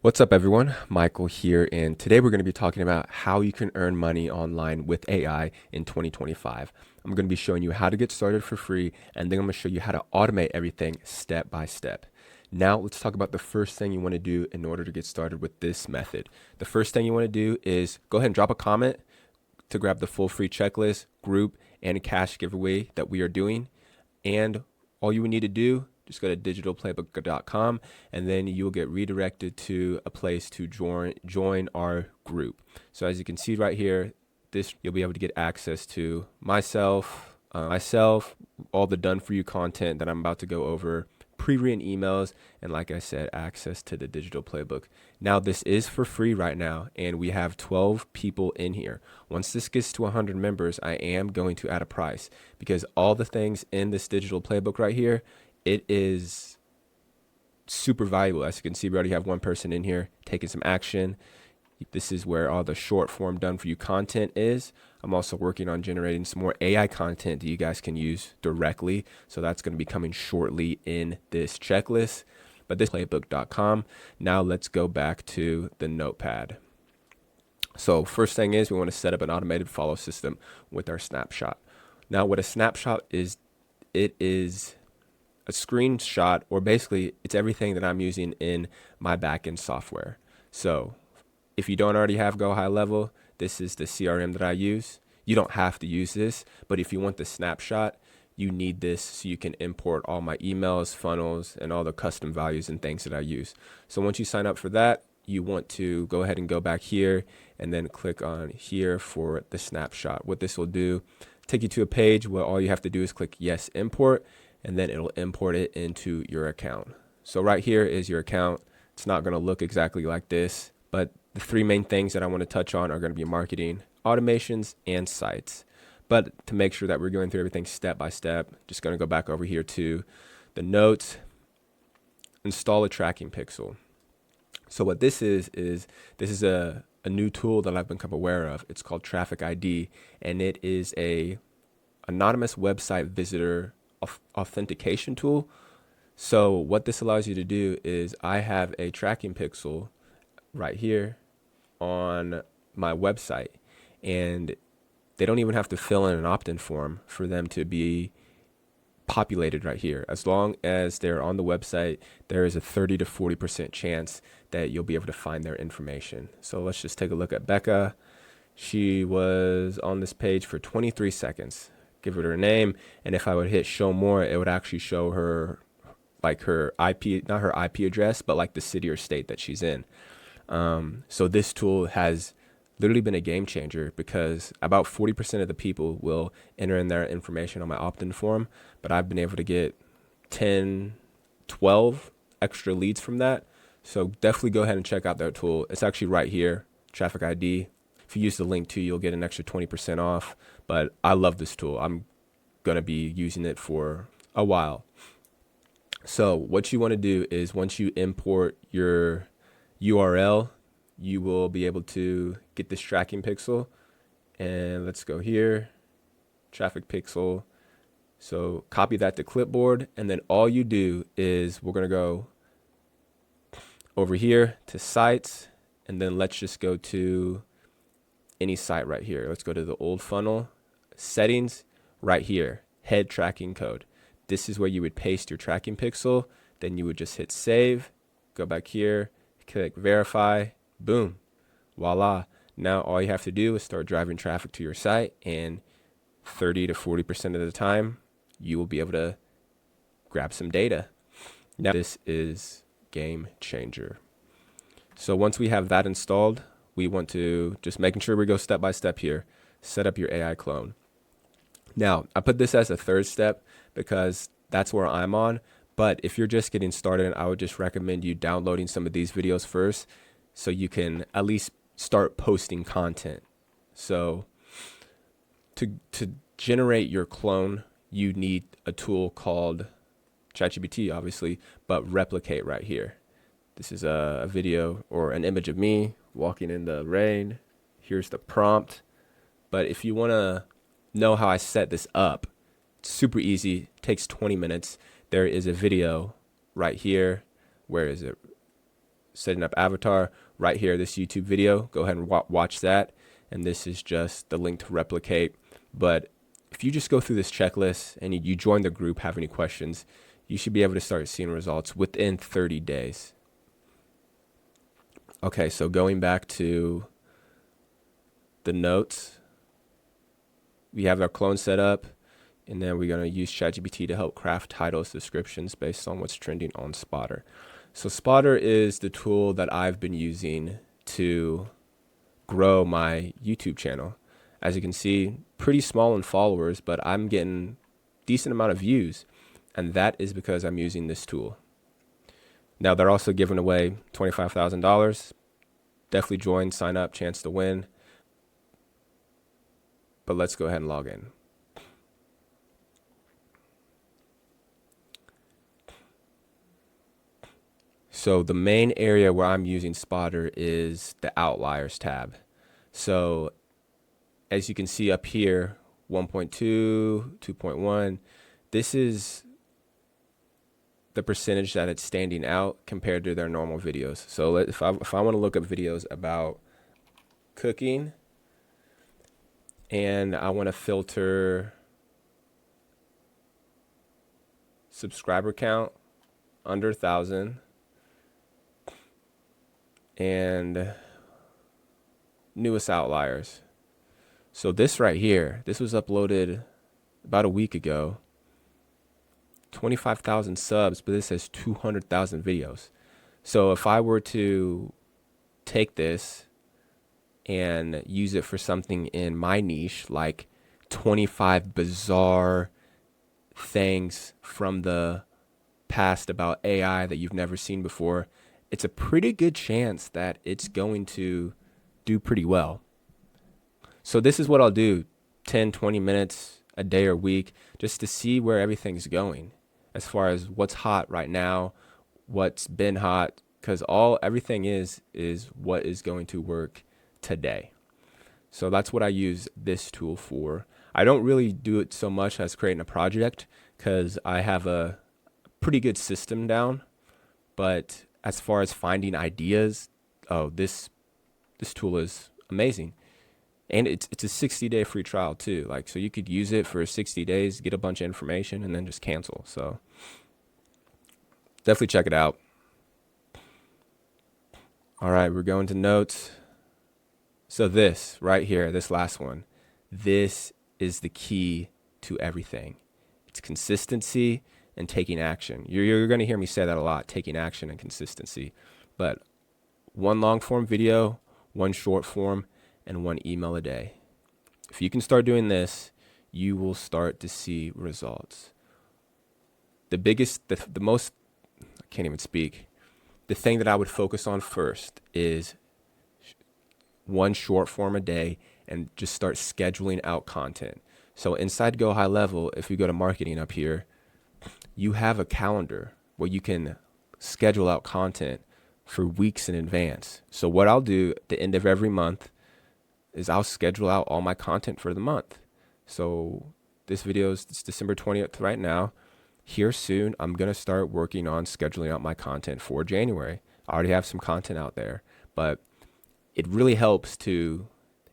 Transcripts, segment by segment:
What's up everyone, Michael here, and today we're going to be talking about how you can earn money online with AI in 2025. I'm going to be showing you how to get started for free, and then I'm going to show you how to automate everything step by step. Now let's talk about the first thing you want to do in order to get started with this method. The first thing you want to do is go ahead and drop a comment to grab the full free checklist, group, and cash giveaway that we are doing. And all you would need to do, just go to digitalplaybook.com, and then you will get redirected to a place to join our group. So as you can see right here, you'll be able to get access to myself, all the done for you content that I'm about to go over, pre-written emails, and like I said, access to the digital playbook. Now this is for free right now, and we have 12 people in here. Once this gets to 100 members, I am going to add a price, because all the things in this digital playbook right here, it is super valuable. As you can see, we already have one person in here taking some action. This is where all the short form done for you content is. I'm also working on generating some more AI content that you guys can use directly. So that's going to be coming shortly in this checklist. But this playbook.com. Now let's go back to the notepad. So first thing is we want to set up an automated follow system with our snapshot. Now what a snapshot is, it is a screenshot, or basically it's everything that I'm using in my backend software. So if you don't already have Go High Level, this is the CRM that I use. You don't have to use this, but if you want the snapshot, you need this so you can import all my emails, funnels, and all the custom values and things that I use. So once you sign up for that, you want to go ahead and go back here and then click on here for the snapshot. What this will do, take you to a page where all you have to do is click yes, import, and then it'll import it into your account. So right here is your account. It's not going to look exactly like this, but the three main things that I want to touch on are going to be marketing, automations, and sites. But to make sure that we're going through everything step by step, just going to go back over here to the notes, install a tracking pixel. So what this is this is a new tool that I've become aware of. It's called Traffic ID, and it is a anonymous website visitor authentication tool. So what this allows you to do is I have a tracking pixel right here on my website, and they don't even have to fill in an opt-in form for them to be populated right here. As long as they're on the website, there is a 30 to 40% chance that you'll be able to find their information. So let's just take a look at Becca. She was on this page for 23 seconds. Give it her name, and if I would hit show more, it would actually show her like her IP, not her IP address, but like the city or state that she's in. So this tool has literally been a game changer, because about 40% of the people will enter in their information on my opt-in form, but I've been able to get 10, 12 extra leads from that. So definitely go ahead and check out that tool. It's actually right here, Traffic ID. If you use the link too, you'll get an extra 20% off, but I love this tool. I'm going to be using it for a while. So what you want to do is once you import your URL, you will be able to get this tracking pixel, and let's go here, traffic pixel. So copy that to clipboard, and then all you do is we're going to go over here to sites, and then let's just go to any site right here. Let's go to the old funnel settings right here, head tracking code. This is where you would paste your tracking pixel. Then you would just hit save, go back here, click verify, boom, voila. Now all you have to do is start driving traffic to your site, and 30 to 40% of the time, you will be able to grab some data. Now this is game changer. So once we have that installed, we want to just making sure we go step by step here, set up your AI clone. Now I put this as a third step because that's where I'm on. But if you're just getting started, I would just recommend you downloading some of these videos first, so you can at least start posting content. So to generate your clone, you need a tool called ChatGPT, obviously, but replicate right here. This is a video or an image of me walking in the rain. Here's the prompt. But if you want to know how I set this up, it's super easy. It takes 20 minutes. There is a video right here. Where is it? setting up avatar right here, this YouTube video. Go ahead and watch that. And this is just the link to replicate. But if you just go through this checklist and you join the group, have any questions, you should be able to start seeing results within 30 days. Okay, so going back to the notes, we have our clone set up, and then we're going to use ChatGPT to help craft titles, descriptions based on what's trending on Spotter. So Spotter is the tool that I've been using to grow my YouTube channel. As you can see, pretty small in followers, but I'm getting decent amount of views, and that is because I'm using this tool. Now they're also giving away $25,000. Definitely join, sign up, chance to win. But let's go ahead and log in. So the main area where I'm using Spotter is the Outliers tab. So as you can see up here, 1.2, 2.1, this is the percentage that it's standing out compared to their normal videos. So if I want to look up videos about cooking and I want to filter subscriber count under 1,000 and newest outliers. So this right here, this was uploaded about a week ago. 25,000 subs, but this has 200,000 videos. So if I were to take this and use it for something in my niche, like 25 bizarre things from the past about AI that you've never seen before, it's a pretty good chance that it's going to do pretty well. So this is what I'll do 10, 20 minutes a day or week just to see where everything's going as far as what's hot right now, what's been hot, because everything is what is going to work today. So that's what I use this tool for. I don't really do it so much as creating a project because I have a pretty good system down, but as far as finding ideas, this tool is amazing. And it's a 60-day free trial too. Like, so you could use it for 60 days, get a bunch of information, and then just cancel. So definitely check it out. All right, we're going to notes. So this right here, this last one, this is the key to everything. It's consistency and taking action. You're going to hear me say that a lot, taking action and consistency. But one long form video, one short form, and one email a day. If you can start doing this, you will start to see results. The most, I can't even speak. The thing that I would focus on first is one short form a day and just start scheduling out content. So inside Go High Level, if you go to marketing up here, you have a calendar where you can schedule out content for weeks in advance. So what I'll do at the end of every month is I'll schedule out all my content for the month. So this video is December 20th right now. Here soon, I'm going to start working on scheduling out my content for January. I already have some content out there, but it really helps to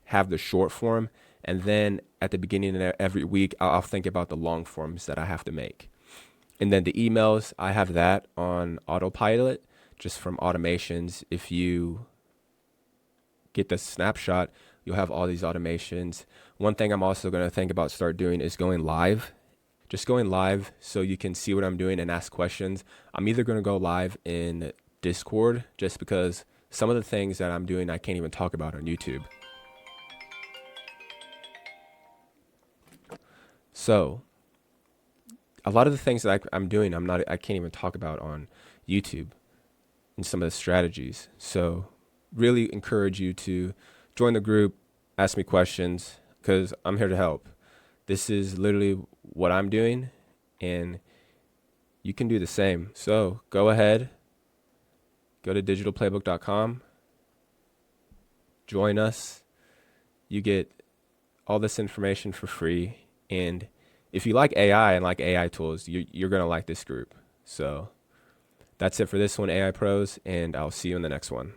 have the short form. And then at the beginning of every week, I'll think about the long forms that I have to make. And then the emails, I have that on autopilot just from automations. If you get the snapshot, you'll have all these automations. One thing I'm also going to think about start doing is going live. Just going live so you can see what I'm doing and ask questions. I'm either going to go live in Discord just because some of the things that I'm doing I can't even talk about on YouTube. So a lot of the things that I'm doing I can't even talk about on YouTube and some of the strategies. So really encourage you to join the group, ask me questions, because I'm here to help. This is literally what I'm doing, and you can do the same. So go ahead, go to digitalplaybook.com, join us. You get all this information for free. And if you like AI and like AI tools, you're going to like this group. So That's it for this one, AI Pros, and I'll see you in the next one.